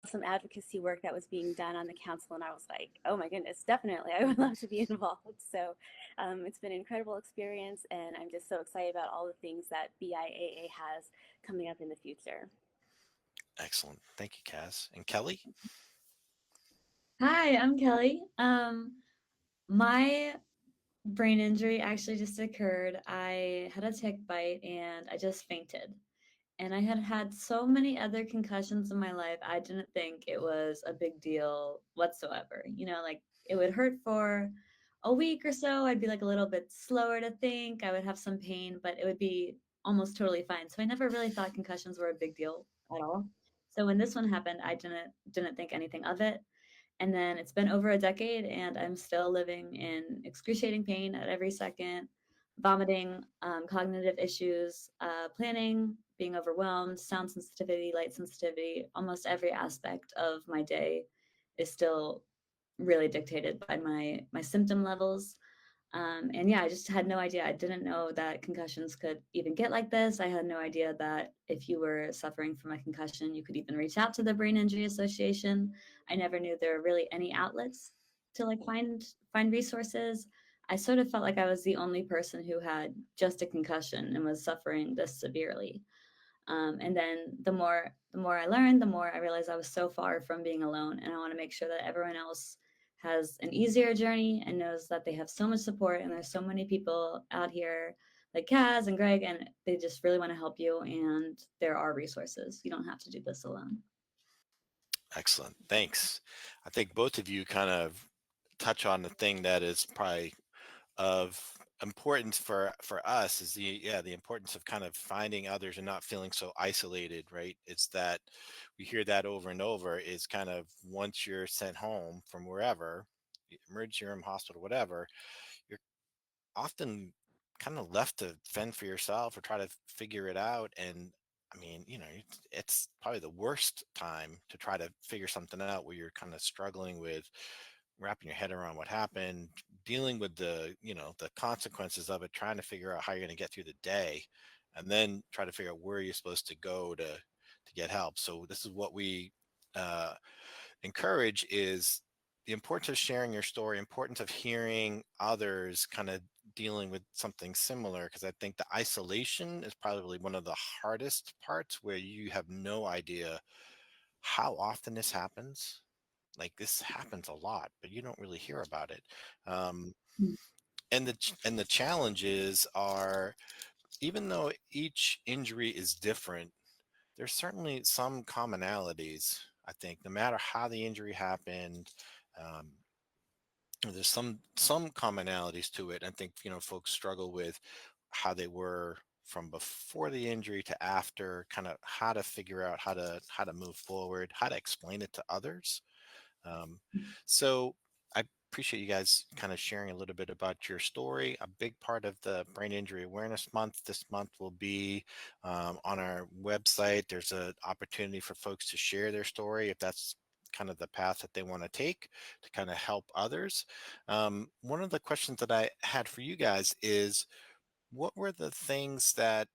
some advocacy work that was being done on the council, and I was like, oh my goodness, definitely, I would love to be involved. So it's been an incredible experience, and I'm just so excited about all the things that BIAA has coming up in the future. Excellent. Thank you, Kaz. And Kellie? Hi, I'm Kelly. My brain injury actually just occurred. I had a tick bite and I just fainted. And I had had so many other concussions in my life, I didn't think it was a big deal whatsoever. You know, like it would hurt for a week or so. I'd be like a little bit slower to think. I would have some pain, but it would be almost totally fine. So I never really thought concussions were a big deal at all. So when this one happened, I didn't think anything of it. And then it's been over a decade, and I'm still living in excruciating pain at every second, vomiting, cognitive issues, planning, being overwhelmed, sound sensitivity, light sensitivity. Almost every aspect of my day is still really dictated by my symptom levels. And yeah, I just had no idea. I didn't know that concussions could even get like this. I had no idea that if you were suffering from a concussion, you could even reach out to the Brain Injury Association. I never knew there were really any outlets to like find resources. I sort of felt like I was the only person who had just a concussion and was suffering this severely. And then the more I learned, the more I realized I was so far from being alone. And I want to make sure that everyone else has an easier journey and knows that they have so much support. And there's so many people out here like Kaz and Greg, and they just really want to help you. And there are resources. You don't have to do this alone. Excellent. Thanks. I think both of you kind of touch on the thing that is probably of importance for us is the importance of kind of finding others and not feeling so isolated, right? It's that we hear that over and over is kind of once you're sent home from wherever, emergency room, hospital, whatever, you're often kind of left to fend for yourself or try to figure it out. And I mean, it's probably the worst time to try to figure something out where you're kind of struggling with wrapping your head around what happened, dealing with the consequences of it, trying to figure out how you're going to get through the day, and then try to figure out where you're supposed to go to get help. So this is what we uh, encourage is the importance of sharing your story, importance of hearing others kind of dealing with something similar, because I think the isolation is probably one of the hardest parts where you have no idea how often this happens. Like this happens a lot, but you don't really hear about it. Um, and the challenges are, even though each injury is different, there's certainly some commonalities. I think no matter how the injury happened, um, there's some commonalities to it. I think folks struggle with how they were from before the injury to after, kind of how to figure out how to move forward, how to explain it to others. Um, so I appreciate you guys kind of sharing a little bit about your story. A big part of the Brain Injury Awareness Month this month will be on our website. There's an opportunity for folks to share their story if that's kind of the path that they want to take to kind of help others. One of the questions that I had for you guys is, what were the things that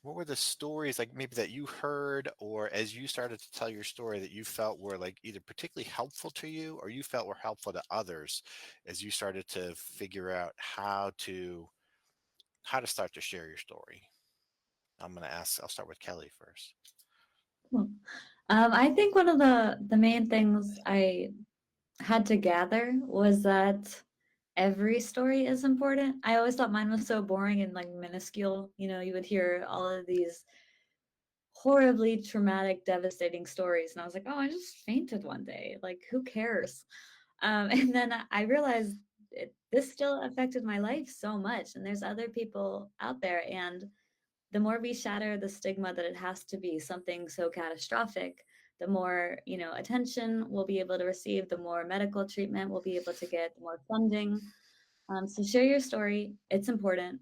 what were the stories like maybe that you heard or as you started to tell your story that you felt were like either particularly helpful to you or you felt were helpful to others as you started to figure out how to start to share your story? I'll start with Kellie first. Cool. I think one of the main things I had to gather was that every story is important. I always thought mine was so boring and like minuscule. You know, you would hear all of these horribly traumatic, devastating stories, and I was like, oh, I just fainted one day. Like, who cares? And then I realized this still affected my life so much, and there's other people out there, and the more we shatter the stigma that it has to be something so catastrophic, the more, attention we'll be able to receive, the more medical treatment we'll be able to get, the more funding. So share your story. It's important.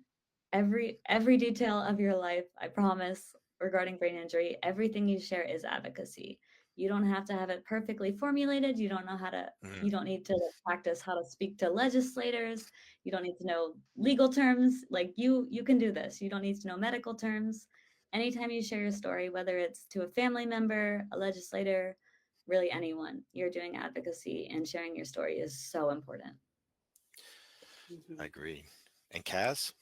Every detail of your life, I promise, regarding brain injury, everything you share is advocacy. You don't have to have it perfectly formulated. Mhm. You don't need to practice how to speak to legislators. You don't need to know legal terms. Like you can do this. You don't need to know medical terms. anytime you share your story, whether it's to a family member, a legislator, really anyone, you're doing advocacy, and sharing your story is so important. I Mhm. agree. And Kaz?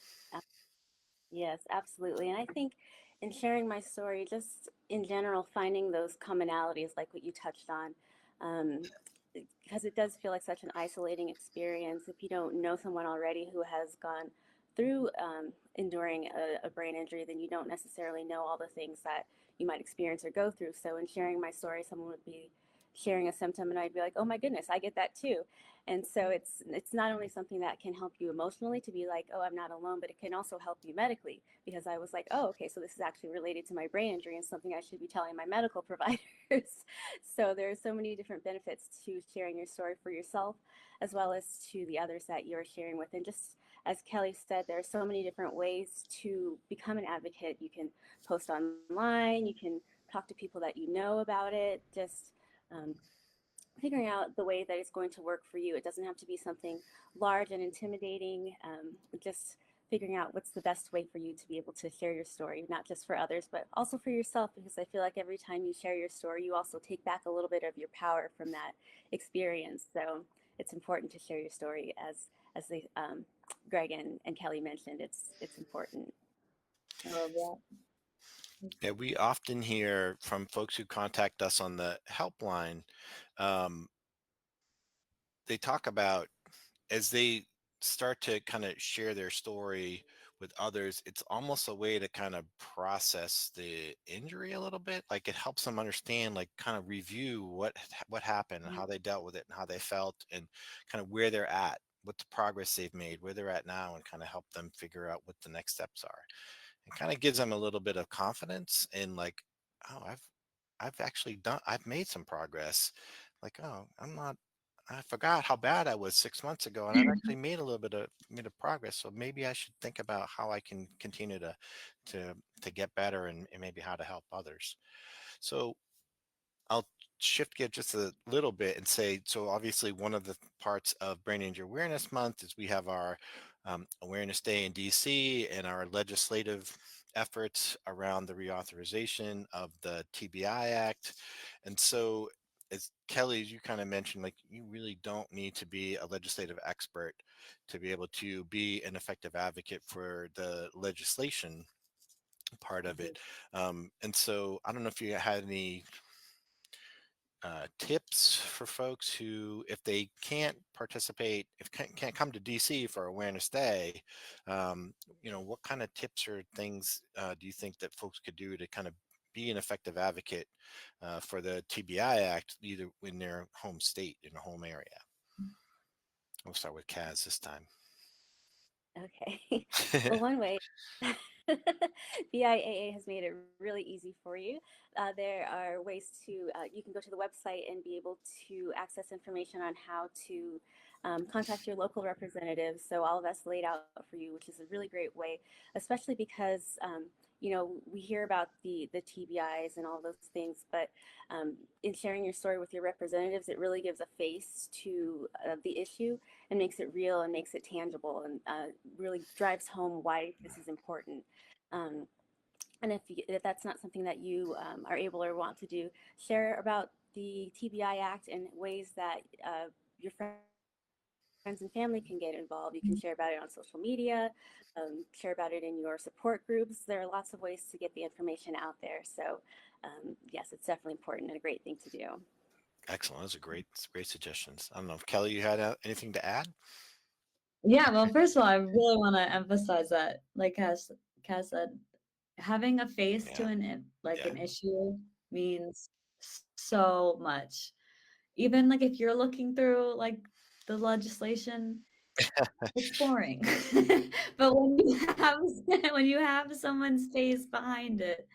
Yes, absolutely. And I think in sharing my story, just in general, finding those commonalities like what you touched on, um, because it does feel like such an isolating experience if you don't know someone already who has gone through enduring a brain injury, then you don't necessarily know all the things that you might experience or go through. So in sharing my story, someone would be sharing a symptom and I'd be like, oh my goodness, I get that too. And so it's not only something that can help you emotionally to be like, oh, I'm not alone, but it can also help you medically because I was like, oh, okay, so this is actually related to my brain injury and something I should be telling my medical providers. So there's so many different benefits to sharing your story for yourself as well as to the others that you're sharing with. And just as Kellie said, there are so many different ways to become an advocate. You can post online, you can talk to people that you know about it, just um, figuring out the way that it's going to work for you. It doesn't have to be something large and intimidating. Just figuring out what's the best way for you to be able to share your story, not just for others, but also for yourself, because I feel like every time you share your story, you also take back a little bit of your power from that experience. So it's important to share your story as the Greg and Kellie mentioned. It's important. I love that. Yeah, we often hear from folks who contact us on the helpline. Um, they talk about as they start to kind of share their story with others, it's almost a way to kind of process the injury a little bit. Like it helps them understand, like kind of review what happened and how they dealt with it and how they felt and kind of where they're at, what the progress they've made, where they're at now, and kind of help them figure out what the next steps are. It kind of gives them a little bit of confidence in like, oh, I've actually I've made some progress. Like, oh, I forgot how bad I was 6 months ago, and I've actually made a little bit of progress. So maybe I should think about how I can continue to to get better and maybe how to help others. So I'll shift gear just a little bit and say, so obviously one of the parts of Brain Injury Awareness Month is we have our Awareness Day in DC and our legislative efforts around the reauthorization of the TBI Act. And so as Kellie, as you kind of mentioned, like you really don't need to be a legislative expert to be able to be an effective advocate for the legislation part of Mhm. it. And so I don't know if you had any tips for folks who, if they can't participate, if can't come to DC for Awareness Day, um, what kind of tips or things do you think that folks could do to kind of be an effective advocate for the TBI Act, either in their home state, in a home area? We'll start with Kaz this time. Okay. Well, one way BIAA has made it really easy for you. There are ways to, you can go to the website and be able to access information on how to contact your local representatives. So all of that's laid out for you, which is a really great way, especially because, we hear about the TBIs and all those things, but in sharing your story with your representatives, it really gives a face to the issue and makes it real and makes it tangible and really drives home why this is important. Um, and if that's not something that you are able or want to do, share about the TBI Act and ways that your friends and family can get involved. You can share about it on social media, share about it in your support groups. There are lots of ways to get the information out there. So yes, it's definitely important and a great thing to do. Excellent. Those are great suggestions. I don't know if Kellie, you had anything to add? Yeah, well, first of all, I really want to emphasize that, like Cass said, having a face to Yeah. like Yeah. an issue means so much. Even like if you're looking through like the legislation, it's boring. But when you have when you have someone's face behind it,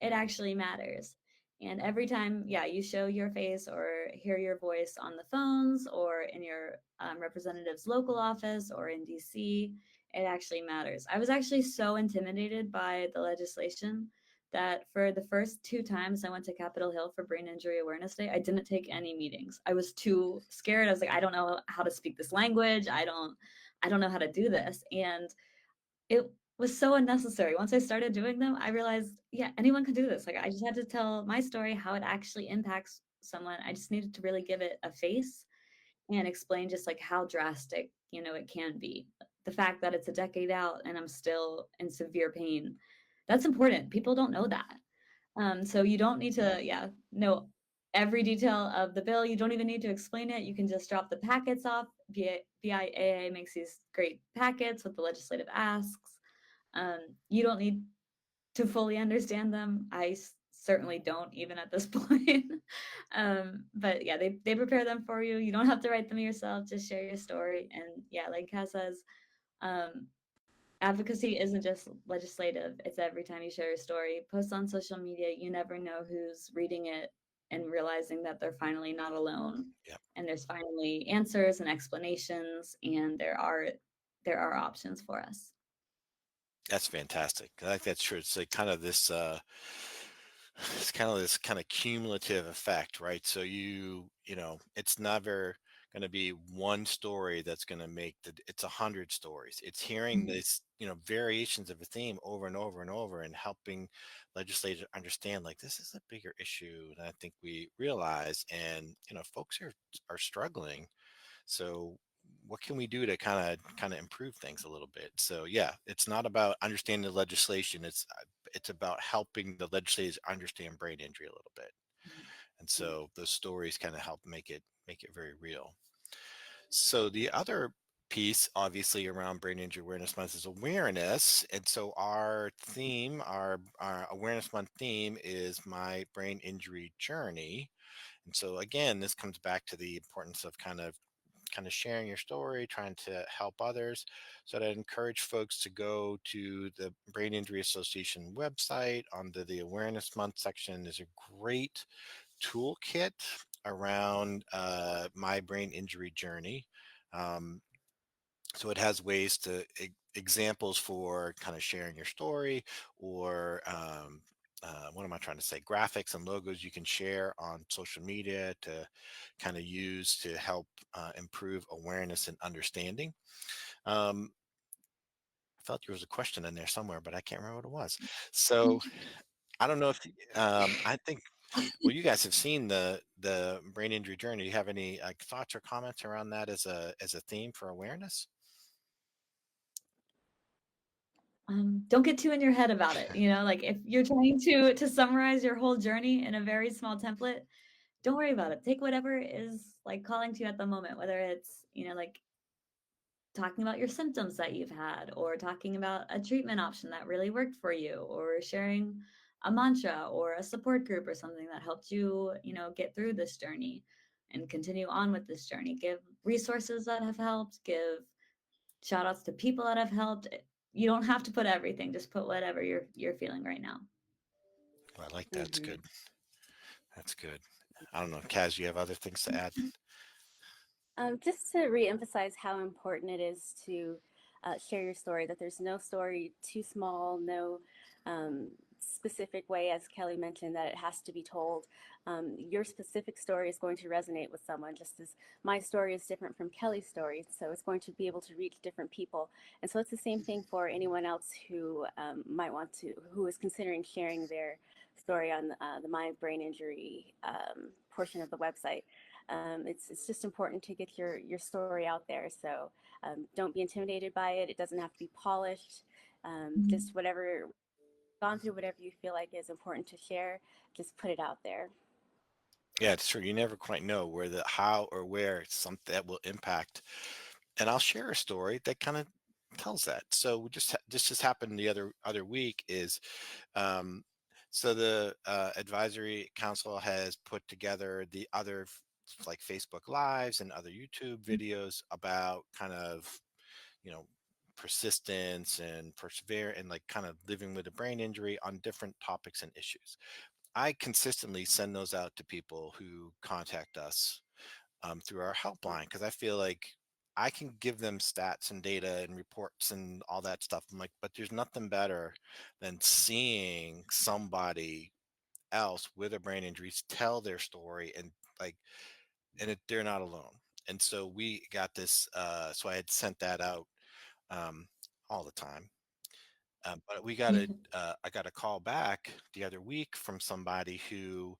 it actually matters. And every time, yeah, you show your face or hear your voice on the phones or in your representative's local office or in DC, it actually matters. I was actually so intimidated by the legislation that for the first 2 times I went to Capitol Hill for Brain Injury Awareness Day, I didn't take any meetings. I was too scared. I was like, I don't know how to speak this language. I don't know how to do this. And it was so unnecessary. Once I started doing them, I realized, yeah, anyone could do this. Like, I just had to tell my story, how it actually impacts someone. I just needed to really give it a face and explain just like how drastic, it can be. The fact that it's a decade out and I'm still in severe pain, that's important. People don't know that. So you don't need to, yeah, know every detail of the bill. You don't even need to explain it. You can just drop the packets off. BIAA makes these great packets with the legislative asks. You don't need to fully understand them. I certainly don't, even at this point. But yeah, they prepare them for you. You don't have to write them yourself. Just share your story. And yeah, like Kaz says, um, advocacy isn't just legislative. It's every time you share your story, post on social media. You never know who's reading it and realizing that they're finally not alone. Yeah, And there's finally answers and explanations, and there are options for us. that's fantastic. I think that's true. It's like kind of this it's kind of this kind of cumulative effect, right? So it's never going to be one story that's going to make it's 100 stories. It's hearing Mhm. this, variations of a theme over and over and over, and helping legislators understand like this is a bigger issue than I think we realize. And folks are struggling, so what can we do to kind of improve things a little bit? So yeah, it's not about understanding the legislation. It's about helping the legislators understand brain injury a little bit. And Yeah. so those stories kind of help make it very real. So the other piece, obviously, around Brain Injury Awareness Month is awareness. And so our theme, our Awareness Month theme is My Brain Injury Journey. And so again, this comes back to the importance of kind of sharing your story, trying to help others. So I'd encourage folks to go to the Brain Injury Association website. Under the Awareness Month section, there's a great toolkit around my brain injury journey. Um, so it has ways to examples for kind of sharing your story, or what am I trying to say? Graphics and logos you can share on social media to kind of use to help improve awareness and understanding. Um, I felt there was a question in there somewhere, but I can't remember what it was. So I don't know if I think. Well, you guys have seen the brain injury journey. Do you have any thoughts or comments around that as a theme for awareness? Don't get too in your head about it. Like if you're trying to summarize your whole journey in a very small template, don't worry about it. Take whatever is like calling to you at the moment, whether it's, like talking about your symptoms that you've had, or talking about a treatment option that really worked for you, or sharing a mantra or a support group or something that helped you, get through this journey and continue on with this journey. Give resources that have helped, give shout outs to people that have helped. You don't have to put everything, just put whatever you're feeling right now. I like that. It's Hmm. good. That's good. I don't know, Kaz, you have other things to add? Just to reemphasize how important it is to share your story, that there's no story too small, no specific way, as Kellie mentioned, that it has to be told. Your specific story is going to resonate with someone, just as my story is different from Kellie's story. So it's going to be able to reach different people. And so it's the same thing for anyone else who who is considering sharing their story on the My Brain Injury portion of the website. It's just important to get your story out there. So don't be intimidated by it. It doesn't have to be polished. Just Mhm. whatever gone through, whatever you feel like is important to share, just put it out there. Yeah, it's true. You never quite know where the how or where something that will impact. And I'll share a story that kind of tells that. So this just happened the other week is um, so the advisory council has put together the other like Facebook lives and other YouTube videos about kind of you know persistence and persevere and like kind of living with a brain injury on different topics and issues. I consistently send those out to people who contact us through our helpline, because I feel like I can give them stats and data and reports and all that stuff. I'm like, but there's nothing better than seeing somebody else with a brain injury tell their story and like, they're not alone. And so we got this. So I had sent that out um, all the time. But we got I got a call back the other week from somebody who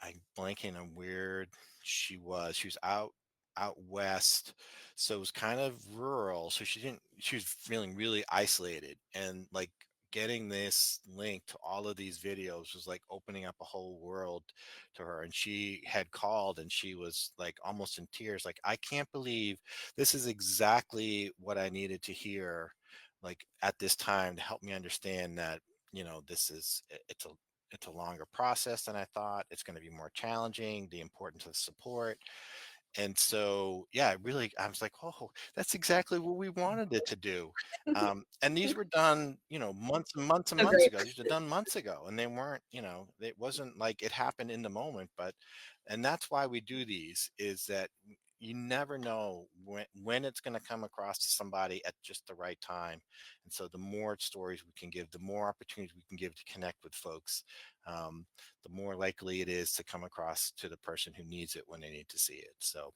I'm blanking on where she was. She was out west, so it was kind of rural. So she was feeling really isolated, and like getting this link to all of these videos was like opening up a whole world to her. And she had called and she was like almost in tears, like, I can't believe this is exactly what I needed to hear, like at this time, to help me understand that, this is it's a longer process than I thought. It's going to be more challenging, the importance of support. And so, yeah, really, I was like, oh, that's exactly what we wanted it to do. And these were done, months and months and So months great. ago. These were done months ago, and they weren't, it wasn't like it happened in the moment. But, and that's why we do these, is that you never know when it's going to come across to somebody at just the right time. And so, the more stories we can give, the more opportunities we can give to connect with folks, um, the more likely it is to come across to the person who needs it when they need to see it. So,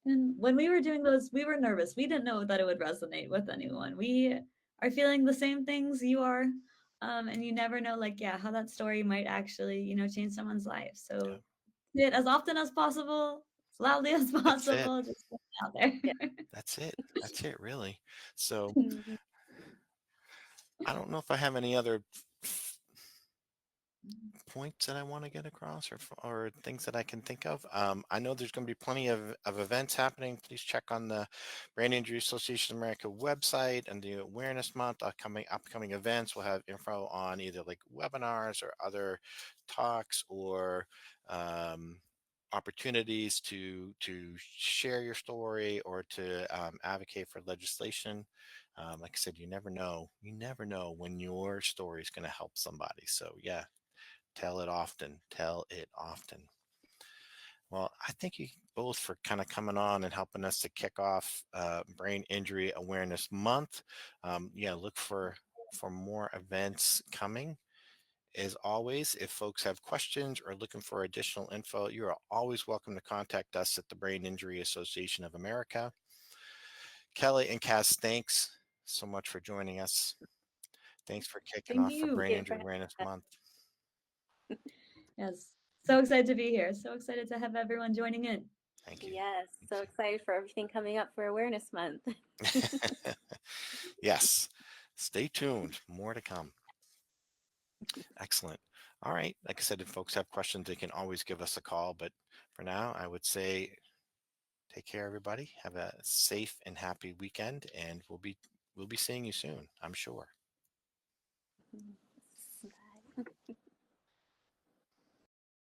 And when we were doing those, we were nervous. We didn't know that it would resonate with anyone. We are feeling the same things you are. And you never know, like, yeah, how that story might actually, change someone's life. yeah, So say it as often as possible, as loudly as that's it. possible, just put it out there. Yeah. That's it. That's it, really. So, Mhm. I don't know if I have any other points that I want to get across, or things that I can think of. I know there's going to be plenty of events happening. Please check on the Brain Injury Association of America website and the Awareness Month. Upcoming events will have info on either like webinars or other talks, or um, opportunities to share your story, or to advocate for legislation. Like I said, you never know. You never know when your story is going to help somebody. So yeah, tell it often. Tell it often. Well, I thank you both for kind of coming on and helping us to kick off Brain Injury Awareness Month. Yeah, look for more events coming. As always, if folks have questions or looking for additional info, you are always welcome to contact us at the Brain Injury Association of America. Kellie and Kaz, thanks so much for joining us. Thanks for kicking Thank off for You. Brain you for Injury Awareness having Month. Yes. So excited to be here. So excited to have everyone joining in. Thank you. Yes, so Thank excited for everything coming up for Awareness Month. you. Yes. Stay tuned. More to come. Excellent. All right. Like I said, if folks have questions, they can always give us a call. But for now, I would say take care, everybody. Have a safe and happy weekend, and we'll be seeing you soon, I'm sure.